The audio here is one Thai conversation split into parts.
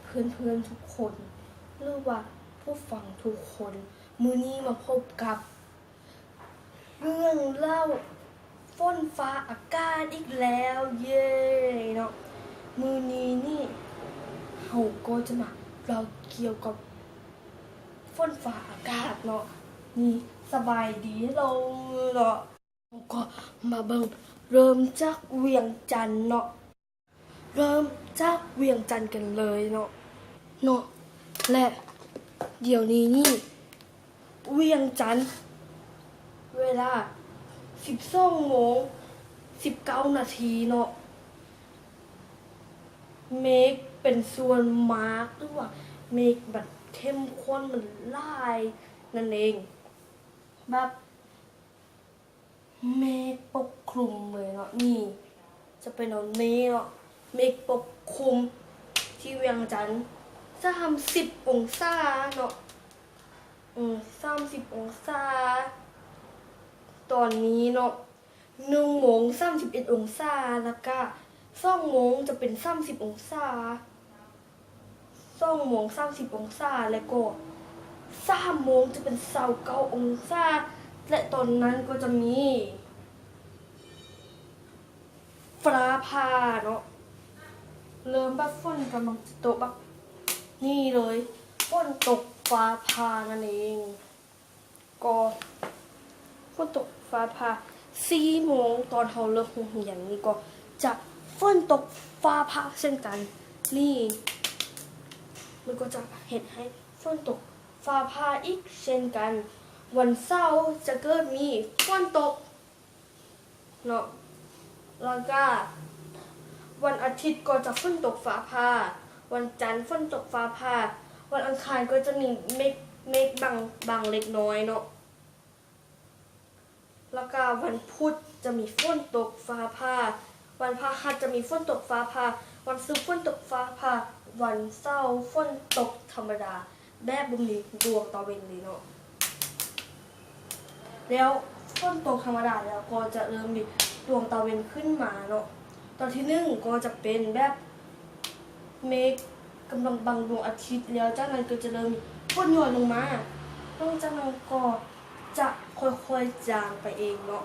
เพื่อนๆทุกคนหรือว่าผู้ฟังทุกคนมื้อนี้มาพบกับ เรื่องเล่าฝนฟ้าอากาศอีกแล้วเย้เนาะมื้อนี้นี่เฮาก็จะมาเราเกี่ยวกับฝนฟ้าอากาศเนาะนี่สบายดีเราเนาะเฮาก็มาเบิ่งเริ่มจากเวียงจันทน์เนาะเริ่มจากเวียงจันทน์กันเลยเนาะและเดี๋ยวนี้นี่เวียงจันทน์เวลา12:19 นาทีเนาะเมฆเป็นส่วนมากหรือว่าเมฆแบบเข้มข้นมันลายนั่นเองแบบเมฆปกคลุมเลยเนาะนี่จะเป็นเอานี้เนาะเมฆปกคลุมที่เวียงจันทน์30 องศาเนาะ30 องศาตอนนี้เนาะ1:31 องศาแล้วก็2 โมงจะเป็น30 องศา2:30 องศาแล้วก็3 โมงจะเป็น29 องศาและตอนนั้นก็จะมีฟ้าผ่าเนาะเริ่มแบบฝนกำลังจะตกแบบนี่เลยฝนตกฟ้าผ่านั่นเองก็ฝนตกฟ้าผ่า4 โมงตอนเขาเลิกโรงเรียนนี่ก็จะฝนตกฟ้าผ่าเช่นกันนี่มันก็จะเห็นให้ฝนตกฟ้าผ่าอีกเช่นกันวันเสาร์จะเกิดมีฝนตกเนาะแล้วก็วันอาทิตย์ก็จะฝนตกฟ้าผ่าวันจันทร์ฝนตกฟ้าผ่าวันอังคารก็จะมีเมฆบางเล็กน้อยเนาะแล้วก็วันพุธจะมีฝนตกฟ้าผ่าวันพฤหัสจะมีฝนตกฟ้าผ่าวันศุกร์ฝนตกฟ้าผ่าวันเสาร์ฝนตกธรรมดาแบบบ่มีดวงตะเวนเลยเนาะแล้วฝนตกธรรมดาแล้วก็จะเริ่มมีดวงตะเวนขึ้นมาเนาะตอนที่1ก็จะเป็นแบบเมฆกำลังบังดวงอาทิตย์แล้วจากนั้นก็จะเริ่มมีฝนหย่อนลงมาหลังจากนั้นก็จะค่อยๆจางไปเองเนาะ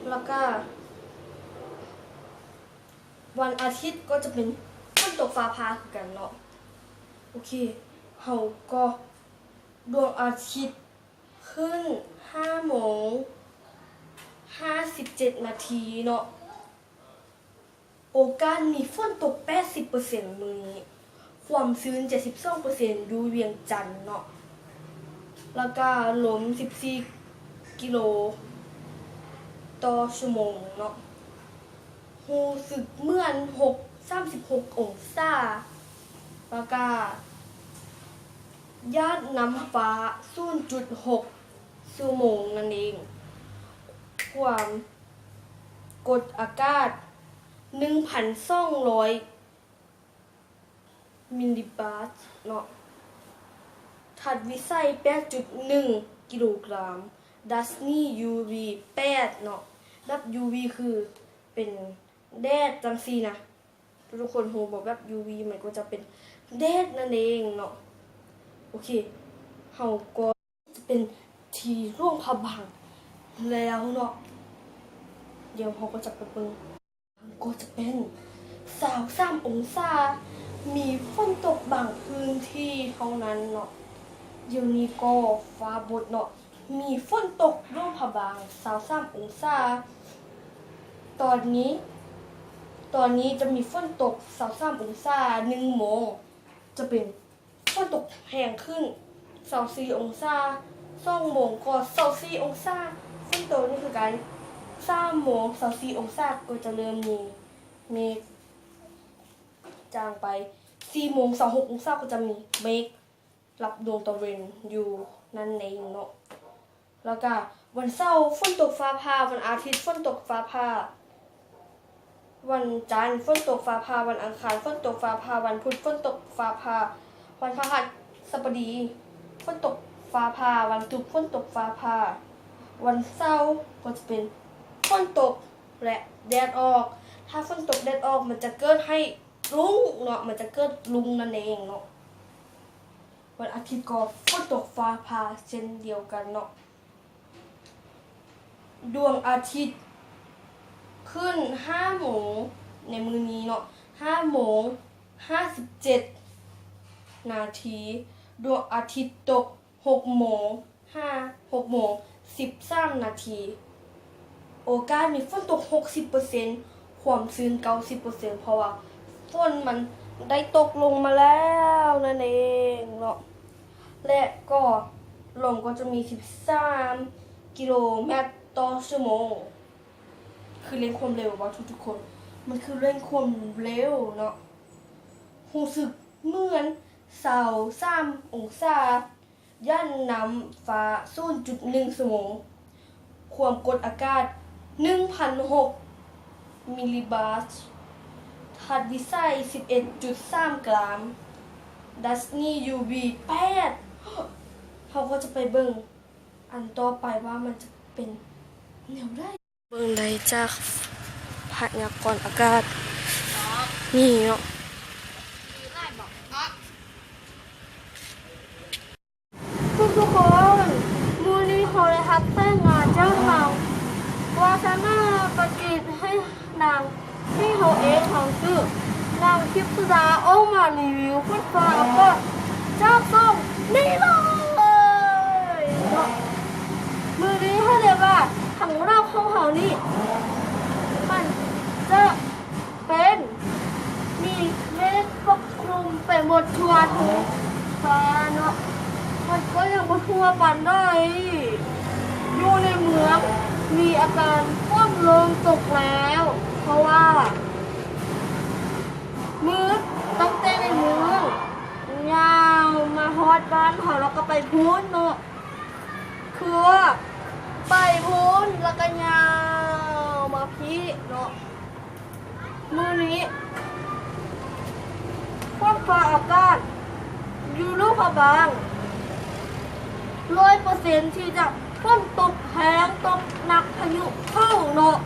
แล้วก็วันอาทิตย์ก็จะเป็นฝนตกฟ้าผ่าคือกันเนาะโอเคเฮาก็ดวงอาทิตย์ขึ้น5:57 นาทีเนาะโอกาสมีฝนตก 80% มื้อนี้ความชื้น 72% อยู่เวียงจันทน์เนาะแล้วก็ลม14 กิโลต่อชั่วโมงเนาะรู้สึกเหมือน36 องศาแล้วก็ญาติน้ำฟ้า 0.6 ชั่วโมงนั่นเองความกดอากาศ 1,200 มิลลิบาร์เนาะถัดวิสัย 8.1 กิโลกรัมดัชนี UV 8เนาะแบบ UV คือเป็นแดดจังซี่นะทุกคนรู้บอกแบบ UV มันก็จะเป็นแดดนั่นเองเนาะโอเคเฮาก็จะเป็นที่ร่วงพระบางแล้วเนาะเดี๋ยวเฮาก็จะไปเบิ่งก็จะเป็น23 องศามีฝนตกบางพื้นที่เท่านั้นเนาะเดี๋ยวนี้ก็ฟ้าบดเนาะมีฝนตกร่วงพระบาง23 องศาตอนนี้จะมีฝนตก23 องศา1 โมงจะเป็นฝนตกแรงขึ้น24 องศา2 โมงก็24 องศาฝนตกนี่คือกัน3 โมง24 องศาก็จะเริ่มมีเมฆจางไป4:26 องศาก็จะมีเมฆรับดวงตะเวนอยู่นั่นเองเนาะแล้วก็วันเสาร์ฝนตกฟ้าผ่าวันอาทิตย์ฝนตกฟ้าผ่าวันจันทร์ฝนตกฟ้าผ่าวันอังคารฝนตกฟ้าผ่าวันพุธฝนตกฟ้าผ่าวันพฤหัสบดีฝนตกฟ้าผ่าวันศุกร์ฝนตกฟ้าผ่าวันเสาร์ก็จะเป็นฝนตกและแดดออกถ้าฝนตกแดดออกมันจะเกิดให้ รุ้งเนาะมันจะเกิดรุ้งนั่นเองเนาะวันอาทิตย์ก็ฝนตกฟ้าผ่าเช่นเดียวกันเนาะดวงอาทิตย์ขึ้น5 โมงในมือนี้เนาะ5 โมง 57 นาทีดวงอาทิตย์ตก6 โมง 13 นาทีโอกาสมีฝนตก 60% ความชื้น 90% เพราะว่าฝนมันได้ตกลงมาแล้วนั่นเองเนาะและก็ลมก็จะมี13 กิโลเมตรต่อชั่วโมงคือเร่งความเร็วว่าทุกคนมันคือเร่งความเร็วเนาะรู้สึกเหมือนเสา3 องศาย่านน้ำฟ้า 0.1 ชั่วโมงความกดอากาศ 1,006 มิลลิบาร์ทัศน์วิสัย 11.3 กรัมดัชนี UV 8เขาก็จะไปเบิ่งอันต่อไปว่ามันจะเป็นแนวได้เบิ่งได้จากพยากรณ์อากาศนี่เนาะทุกคนมูลนิธิเขาเลยครับแต่งงานเจ้าเราว่าจะน่าประกิจให้นางที่เขาเองเขาชื่อนางทิพย์สุดาออกมารีวิวขึ้นฟ้าก็เจ้าส่งนี่เลยมือนี้ให้เลยว่าถังเราของเขานี่มันจะเป็นมีเมฆปกคลุมไปหมดทั่วทุกฟ้าเนาะมันก็ยังบ่ทั่วปานได้อยู่ในเมืองมีอาการท่วมลงตกแล้ว เพราะว่ามืดต้องเต้นในเมืองยาวมาฮอดบ้านเขาแล้วก็ไปพูนเนาะคือว่าไปพูนแล้วก็ยาวมาพี่เนาะมื้อนี้ฟ้าอากาศอยู่รูปบาง100%ที่จะฝนตกแรงตกหนักพายุเข้าเนาะ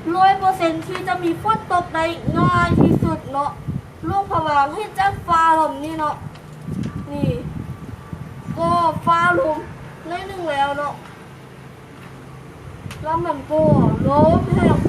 100%ที่จะมีฝนตกได้ง่ายที่สุดเนาะลูกพะวางให้จ้าฟ้าลมนี่เนาะนี่ก็ฟ้าลมได้หนึ่งแล้วเนาะแล้วมันก็ลมแห้ง